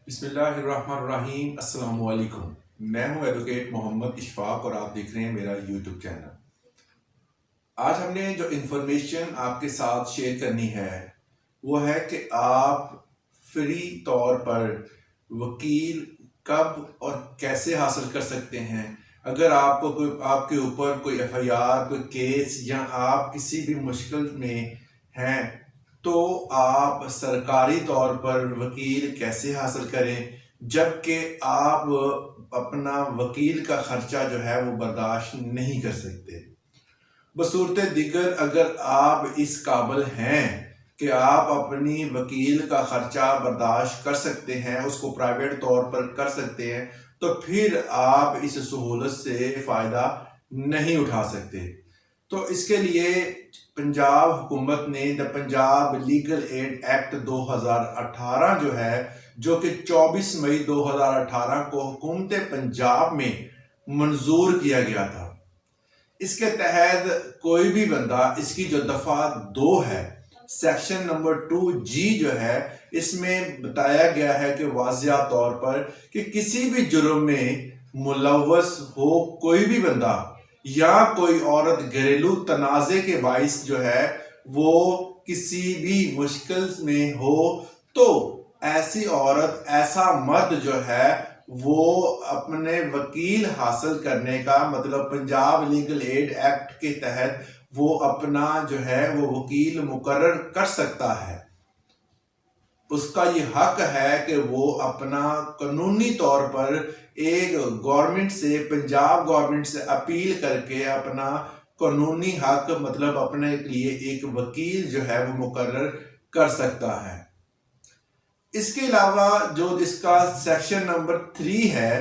बिस्मिल्लाहिर्रहमानिर्रहीम। अस्सलाम वालेकुम। मैं हूं एडवोकेट मोहम्मद इशफाक और आप देख रहे हैं मेरा यूट्यूब चैनल। आज हमने जो इन्फॉर्मेशन आपके साथ शेयर करनी है वो है कि आप फ्री तौर पर वकील कब और कैसे हासिल कर सकते हैं। अगर आपको कोई आपके ऊपर कोई एफआईआर, कोई केस या आप किसी भी मुश्किल में हैं तो आप सरकारी तौर पर वकील कैसे हासिल करें, जबकि आप अपना वकील का खर्चा जो है वो बर्दाश्त नहीं कर सकते। बसूरत दिगर अगर आप इस काबिल हैं कि आप अपनी वकील का खर्चा बर्दाश्त कर सकते हैं, उसको प्राइवेट तौर पर कर सकते हैं, तो फिर आप इस सहूलत से फ़ायदा नहीं उठा सकते। तो इसके लिए पंजाब हुकूमत ने the Punjab legal aid act 2018 जो है, जो कि 24 मई 2018 को हुकूमत पंजाब में मंजूर किया गया था। इसके तहत कोई भी बंदा, इसकी जो दफा 2 है, सेक्शन नंबर 2G जो है, इसमें बताया गया है कि वाज़िया तौर पर कि किसी भी जुर्म में मुलव्वस हो कोई भी बंदा या कोई औरत घरेलू तनाज़े के बाइस जो है वो किसी भी मुश्किल में हो, तो ऐसी औरत, ऐसा मर्द जो है वो अपने वकील हासिल करने का मतलब पंजाब लीगल एड एक्ट के तहत वो अपना जो है वो वकील मुकर्रर कर सकता है। उसका ये हक है कि वो अपना कानूनी तौर पर एक गवर्नमेंट से, पंजाब गवर्नमेंट से अपील करके अपना कानूनी हक मतलब अपने लिए एक वकील जो है वो मुकर्रर कर सकता है। इसके अलावा जो इसका सेक्शन नंबर 3 है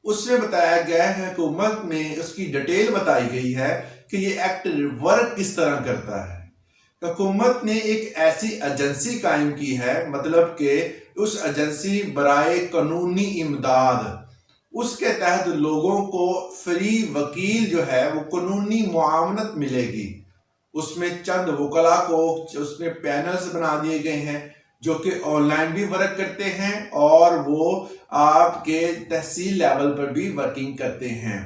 उसमें बताया गया है, हुकूमत में उसकी डिटेल बताई गई है कि ये एक्ट वर्क किस तरह करता है। हुकूमत ने एक ऐसी एजेंसी कायम की है, मतलब कि उस एजेंसी बराए कानूनी इमदाद, उसके तहत लोगों को फ्री वकील जो है वो कानूनी मुआवनत मिलेगी। उसमें चंद वकला को उसमें पैनल्स बना दिए गए हैं जो कि ऑनलाइन भी वर्क करते हैं और वो आपके तहसील लेवल पर भी वर्किंग करते हैं।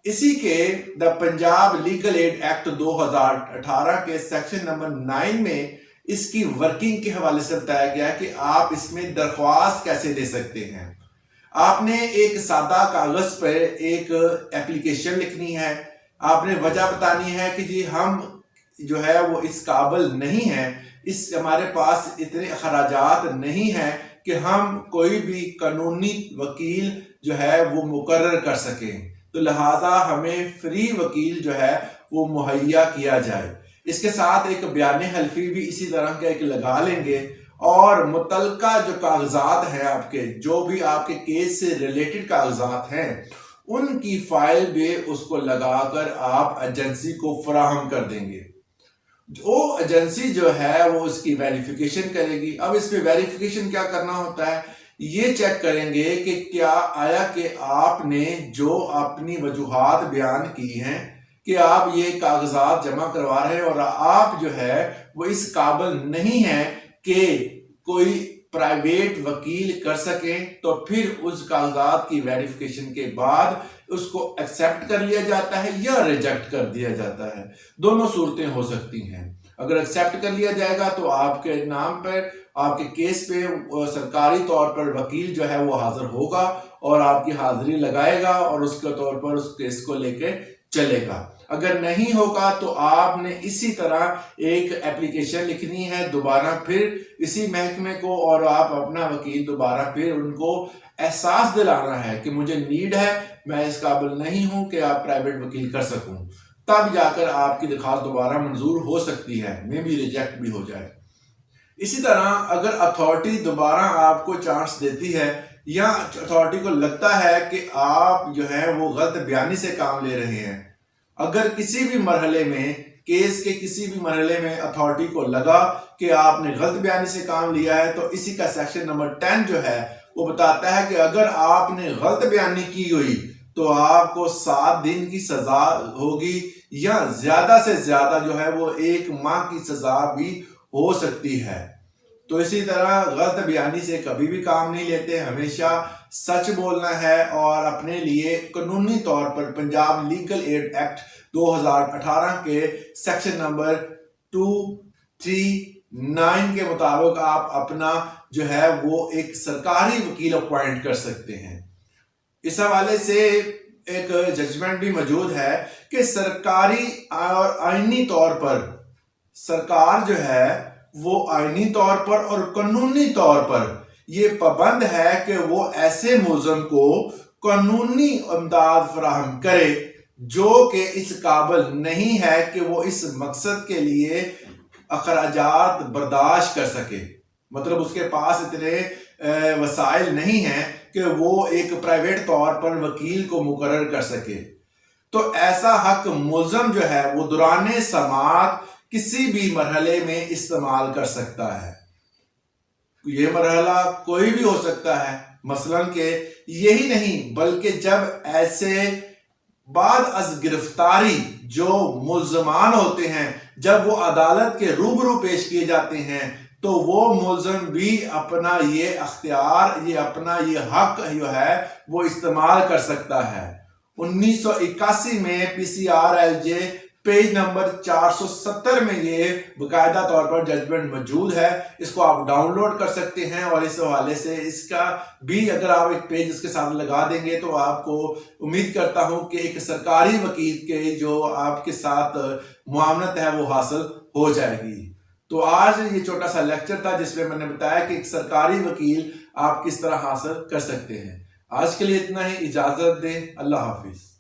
इसी के the Punjab legal aid act 2018 के सेक्शन नंबर 9 में इसकी वर्किंग के हवाले से बताया गया है कि आप इसमें दरख्वास्त कैसे दे सकते हैं। आपने एक सादा कागज पर एक एप्लीकेशन लिखनी है, आपने वजह बतानी है कि जी हम जो है वो इस काबिल नहीं है, इस हमारे पास इतने खराजात नहीं है कि हम कोई भी कानूनी वकील जो है वो मुकर्रर कर सकें, तो लिहाजा हमें फ्री वकील जो है वो मुहैया किया जाए। इसके साथ एक बयान हल्फी भी इसी तरह का एक लगा लेंगे और मुतलका जो कागजात हैं आपके, जो भी आपके केस से रिलेटेड कागजात हैं, उनकी फाइल भी उसको लगाकर आप एजेंसी को फराहम कर देंगे। जो एजेंसी जो है वो उसकी वेरिफिकेशन करेगी। अब इस पे वेरिफिकेशन क्या करना होता है, ये चेक करेंगे कि क्या आया कि आपने जो अपनी वजूहात बयान की हैं कि आप ये कागजात जमा करवा रहे हैं और आप जो है वो इस काबिल नहीं है कि कोई प्राइवेट वकील कर सकें, तो फिर उस कागजात की वेरिफिकेशन के बाद उसको एक्सेप्ट कर लिया जाता है या रिजेक्ट कर दिया जाता है। दोनों सूरतें हो सकती हैं। अगर एक्सेप्ट कर लिया जाएगा तो आपके नाम पर, आपके केस पे सरकारी तौर पर वकील जो है वो हाजिर होगा और आपकी हाजिरी लगाएगा और उसके तौर पर उस केस को लेके चलेगा। अगर नहीं होगा तो आपने इसी तरह एक एप्लीकेशन लिखनी है दोबारा फिर इसी महकमे को, और आप अपना वकील दोबारा फिर उनको एहसास दिलाना है कि मुझे नीड है, मैं इस काबिल नहीं हूं कि आप प्राइवेट वकील कर सकूं, तब जाकर आपकी दरखास्त दोबारा मंजूर हो सकती है, मे भी रिजेक्ट भी हो जाए। इसी तरह अगर अथॉरिटी दोबारा आपको चांस देती है या अथॉरिटी को लगता है कि आप जो है वो गलत बयानी से काम ले रहे हैं, अगर किसी भी मरहले में, केस के किसी भी मरहले में अथॉरिटी को लगा कि आपने गलत बयानी से काम लिया है, तो इसी का सेक्शन नंबर 10 जो है वो बताता है कि अगर आपने गलत बयानी की हुई तो आपको 7 दिन की सजा होगी या ज्यादा से ज्यादा जो है वो 1 माह की सजा भी हो सकती है। तो इसी तरह गलत बयानी से कभी भी काम नहीं लेते, हमेशा सच बोलना है और अपने लिए कानूनी तौर पर पंजाब लीगल एड एक्ट 2018 के सेक्शन नंबर 239 के मुताबिक आप अपना जो है वो एक सरकारी वकील अपॉइंट कर सकते हैं। इस हवाले से एक जजमेंट भी मौजूद है कि सरकारी और आईनी तौर पर सरकार जो है वो आईनी तौर पर और कानूनी तौर पर ये पाबंद है कि वो ऐसे मुलज़म को कानूनी इमदाद फराहम करे जो कि इस काबिल नहीं है कि वो इस मकसद के लिए अखराजात बर्दाश्त कर सके। मतलब उसके पास इतने वसाइल नहीं हैं कि वो एक प्राइवेट तौर पर वकील को मुकर्रर कर सके। तो ऐसा हक मुलज़म जो है वो दौराने समाअत किसी भी मरहले में इस्तेमाल कर सकता है। ये मरहला कोई भी हो सकता है, मसलन के यही नहीं बल्कि जब ऐसे बाद अज गिरफ्तारी जो मुल्ज़मान होते हैं जब वो अदालत के रूबरू पेश किए जाते हैं तो वो मुल्ज़म भी अपना ये अख्तियार अपना ये हक जो है वो इस्तेमाल कर सकता है। 1981 में PCRLJ पेज नंबर 470 में ये बाकायदा तौर पर जजमेंट मौजूद है। इसको आप डाउनलोड कर सकते हैं और इस हवाले से इसका भी अगर आप एक पेज इसके साथ लगा देंगे तो आपको उम्मीद करता हूं कि एक सरकारी वकील के जो आपके साथ मुआवनत है वो हासिल हो जाएगी। तो आज ये छोटा सा लेक्चर था जिसमें मैंने बताया कि एक सरकारी वकील आप किस तरह हासिल कर सकते हैं। आज के लिए इतना ही, इजाजत दें। अल्लाह हाफिज।